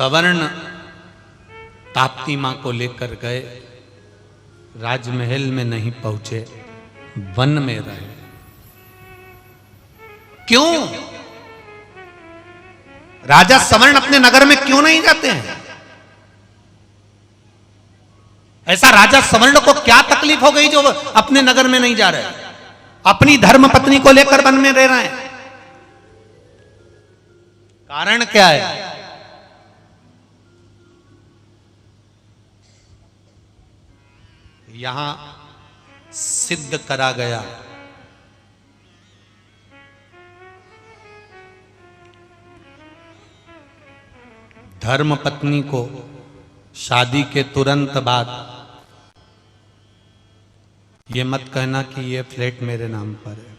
सवर्ण ताप्ती मां को लेकर गए, राजमहल में नहीं पहुंचे, वन में रहे। क्यों? राजा सवर्ण अपने नगर में क्यों नहीं जाते हैं? ऐसा राजा सवर्ण को क्या तकलीफ हो गई जो अपने नगर में नहीं जा रहे, अपनी धर्म पत्नी को लेकर वन में रह रहे हैं? कारण क्या है? यहां सिद्ध करा गया धर्म पत्नी को शादी के तुरंत बाद ये मत कहना कि ये फ्लैट मेरे नाम पर है,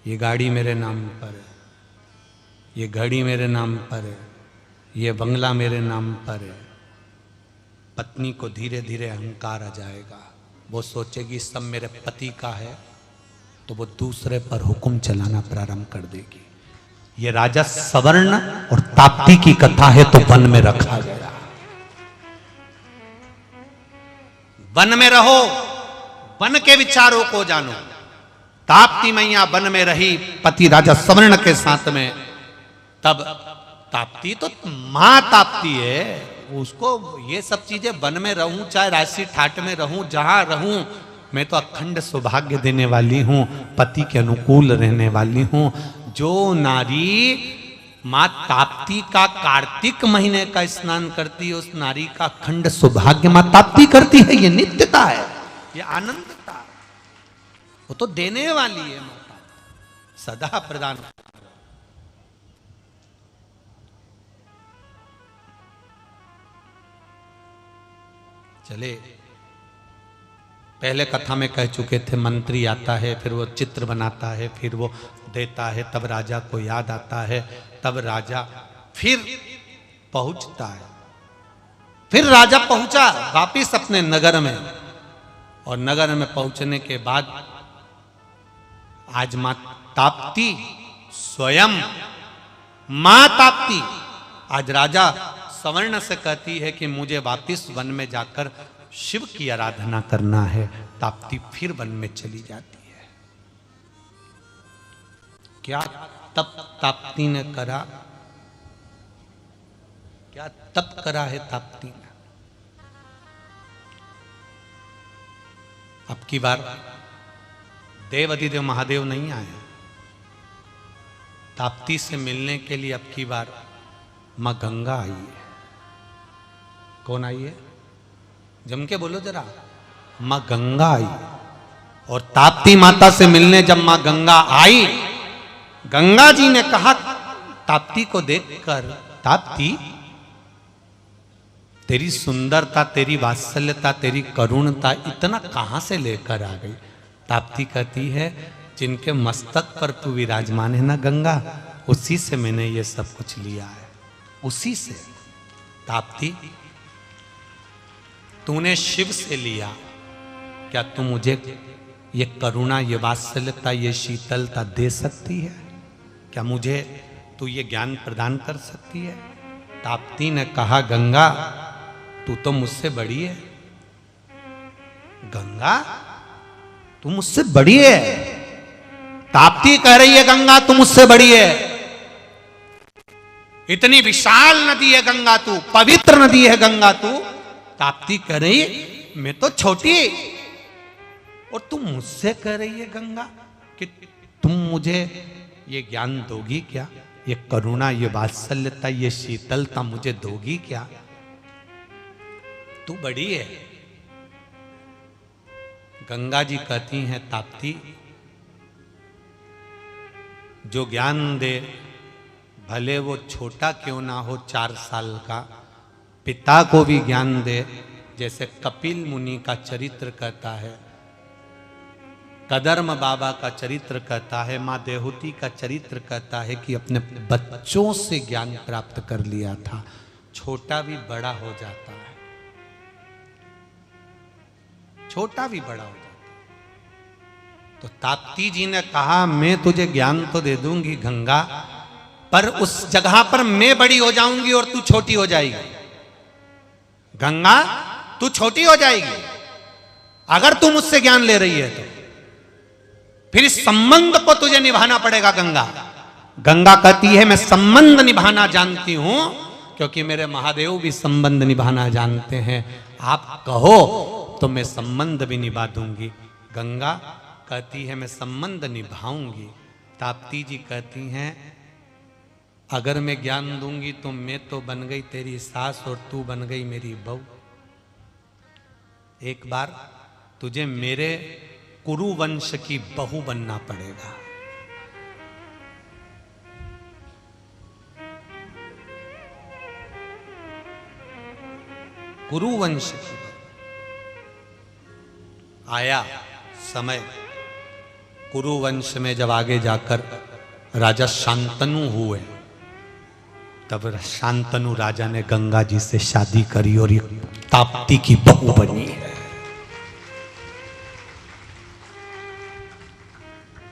ये गाड़ी मेरे नाम पर है, ये घड़ी मेरे नाम पर है, ये बंगला मेरे नाम पर है। पत्नी को धीरे धीरे अहंकार आ जाएगा, वो सोचेगी सब मेरे पति का है, तो वो दूसरे पर हुक्म चलाना प्रारंभ कर देगी। ये राजा सवर्ण और ताप्ती की कथा है, तो वन में रखा गया। वन में रहो, वन के विचारों को जानो। ताप्ती मैया वन में रही पति राजा सवर्ण के साथ में, तब ताप्ती तो मां ताप्ती है, उसको ये सब चीजें वन में रहूं, चाहे राशि ठाट में रहूं, जहां रहूं, मैं तो अखंड सौभाग्य देने वाली हूं, पति के अनुकूल रहने वाली हूं। जो नारी मां ताप्ती का कार्तिक महीने का स्नान करती है, उस नारी का अखंड सौभाग्य मां ताप्ती करती है। ये नित्यता है, ये आनंदता, वो तो देने वाली है माता, सदा प्रदान। चले, पहले कथा में कह चुके थे, मंत्री आता है, फिर वो चित्र बनाता है, फिर वो देता है, तब राजा को याद आता है, तब राजा फिर पहुंचता है। फिर राजा पहुंचा वापिस अपने नगर में, और नगर में पहुंचने के बाद आज मां ताप्ती स्वयं, मां ताप्ती आज राजा सवर्ण से कहती है कि मुझे वापिस वन में जाकर शिव की आराधना करना है। ताप्ती फिर वन में चली जाती है। क्या तप ताप्ती ने करा, क्या तप करा है ताप्ती ने? अब की बार देवाधिदेव महादेव नहीं आए, ताप्ती से मिलने के लिए अब की बार मां गंगा आई है। कौन आई है? जम के बोलो जरा। मां गंगा आई। और ताप्ती माता से मिलने जब मां गंगा आई, गंगा जी ने कहा ताप्ती को देखकर, ताप्ती तेरी सुंदरता, तेरी वात्सल्यता, तेरी करुणता इतना कहां से लेकर आ गई? ताप्ती कहती है, जिनके मस्तक पर तू विराजमान है ना गंगा, उसी से मैंने ये सब कुछ लिया है, उसी से। ताप्ती तूने शिव से लिया, क्या तू मुझे ये करुणा, ये वात्सल्यता, ये शीतलता दे सकती है? क्या मुझे तू ये ज्ञान प्रदान कर सकती है? ताप्ती ने कहा, गंगा तू तो मुझसे बड़ी है। गंगा तू मुझसे बड़ी है? ताप्ती कह रही है, गंगा तू मुझसे बड़ी है। इतनी विशाल नदी है गंगा तू, पवित्र नदी है गंगा तू। ताप्ती कह रही, मैं तो छोटी, और तुम मुझसे कह रही है गंगा कि तुम मुझे ये ज्ञान दोगी क्या? ये करुणा, ये वात्सल्यता, ये शीतलता मुझे दोगी क्या? तू बड़ी है। गंगा जी कहती हैं, ताप्ती जो ज्ञान दे, भले वो छोटा क्यों ना हो, 4 साल का, पिता को भी ज्ञान दे। जैसे कपिल मुनि का चरित्र कहता है, कदर्म बाबा का चरित्र कहता है, मां देहूती का चरित्र कहता है कि अपने बच्चों से ज्ञान प्राप्त कर लिया था। छोटा भी बड़ा हो जाता है, छोटा भी बड़ा हो जाता है। तो ताप्ती जी ने कहा, मैं तुझे ज्ञान तो दे दूंगी गंगा, पर उस जगह पर मैं बड़ी हो जाऊंगी और तू छोटी हो जाएगी। गंगा तू छोटी हो जाएगी अगर तू मुझसे ज्ञान ले रही है तो। फिर इस संबंध को तुझे निभाना पड़ेगा। गंगा गंगा कहती है मैं संबंध निभाना जानती हूं क्योंकि मेरे महादेव भी संबंध निभाना जानते हैं। आप कहो तो मैं संबंध भी निभा दूंगी। गंगा कहती है मैं संबंध निभाऊंगी। ताप्ती जी कहती हैं अगर मैं ज्ञान दूंगी तो मैं तो बन गई तेरी सास और तू बन गई मेरी बहू। एक बार तुझे मेरे कुरु वंश की बहू बनना पड़ेगा। कुरु वंश की आया समय। कुरु वंश में जब आगे जाकर राजा शांतनु हुए तब शांतनु राजा ने गंगा जी से शादी करी और ये ताप्ती की बहू बनी है।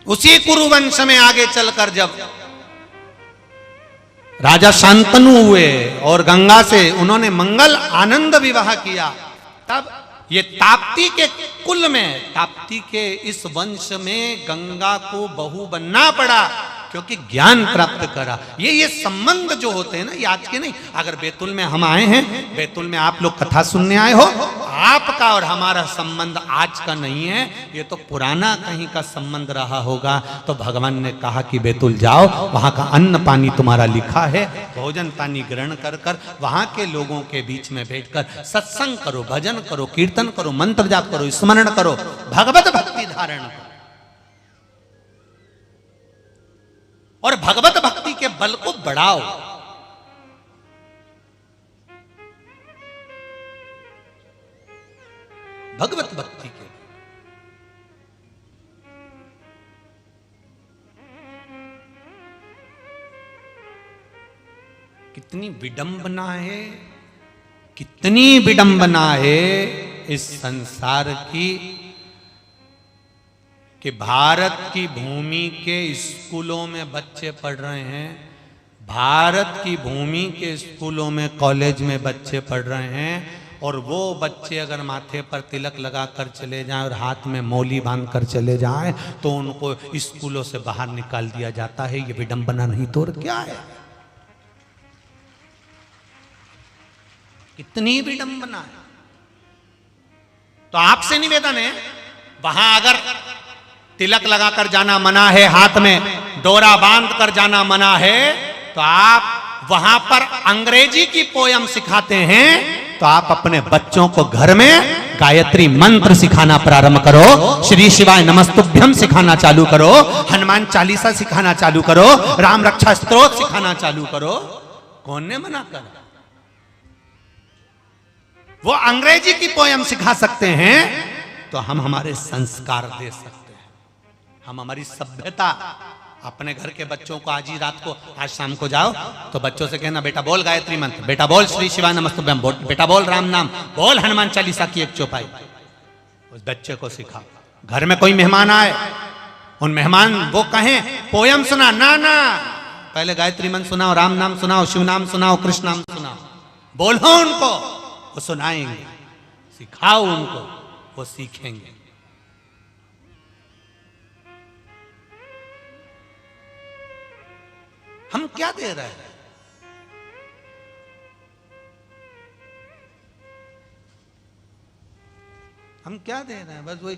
उसी कुरु वंश में आगे चलकर जब राजा शांतनु हुए और गंगा से उन्होंने मंगल आनंद विवाह किया तब ये ताप्ती के कुल में, ताप्ती के इस वंश में गंगा को बहू बनना पड़ा क्योंकि ज्ञान प्राप्त करा। ये संबंध जो होते हैं ना, ये आज के नहीं। अगर बैतुल में हम आए हैं, बैतुल में आप लोग कथा सुनने आए हो, आपका और हमारा संबंध आज का नहीं है, ये तो पुराना कहीं का संबंध रहा होगा। तो भगवान ने कहा कि बैतुल जाओ, वहां का अन्न पानी तुम्हारा लिखा है, भोजन पानी ग्रहण कर कर वहां के लोगों के बीच में बैठकर सत्संग करो, भजन करो, कीर्तन करो, मंत्र जाप करो, स्मरण करो, भगवत भक्ति धारण करो और भगवत भक्ति के बल को बढ़ाओ। भगवत भक्ति के कितनी विडंबना है, कितनी विडंबना है इस संसार की कि भारत की भूमि के स्कूलों में बच्चे पढ़ रहे हैं, भारत की भूमि के स्कूलों में कॉलेज में बच्चे पढ़ रहे हैं और वो बच्चे अगर माथे पर तिलक लगा कर चले जाएं और हाथ में मौली बांध कर चले जाएं तो उनको स्कूलों से बाहर निकाल दिया जाता है। ये विडंबना नहीं तो और क्या है? कितनी विडंबना है। तो आपसे निवेदन है, वहां अगर तिलक लगाकर जाना मना है, हाथ में डोरा बांध कर जाना मना है, तो आप वहां पर अंग्रेजी की पोयम सिखाते हैं तो आप अपने बच्चों को घर में गायत्री मंत्र सिखाना प्रारंभ करो, श्री शिवाय नमस्तुभ्यम सिखाना चालू करो, हनुमान चालीसा सिखाना चालू करो, राम रक्षा स्तोत्र सिखाना चालू करो। कौन ने मना कर? वो अंग्रेजी की पोयम सिखा सकते हैं तो हम हमारे संस्कार दे सकते हैं, हम हमारी सभ्यता। अपने घर के बच्चों को आज ही रात को, आज शाम को जाओ तो बच्चों से कहना बेटा बोल गायत्री मंत्र, बेटा बोल श्री शिवाय नमस्तुभ्यम, बेटा बोल राम नाम, बोल हनुमान चालीसा की एक चौपाई। उस बच्चे को सिखाओ। घर में कोई मेहमान आए, उन मेहमान वो कहें पोयम सुना, ना ना, पहले गायत्री मंत्र सुनाओ, राम नाम सुनाओ, शिव नाम सुनाओ, कृष्ण नाम सुनाओ, बोलो उनको, वो सुनाएंगे। सिखाओ उनको, वो सीखेंगे। हम क्या दे रहे हैं? हम क्या दे रहे हैं? बस वही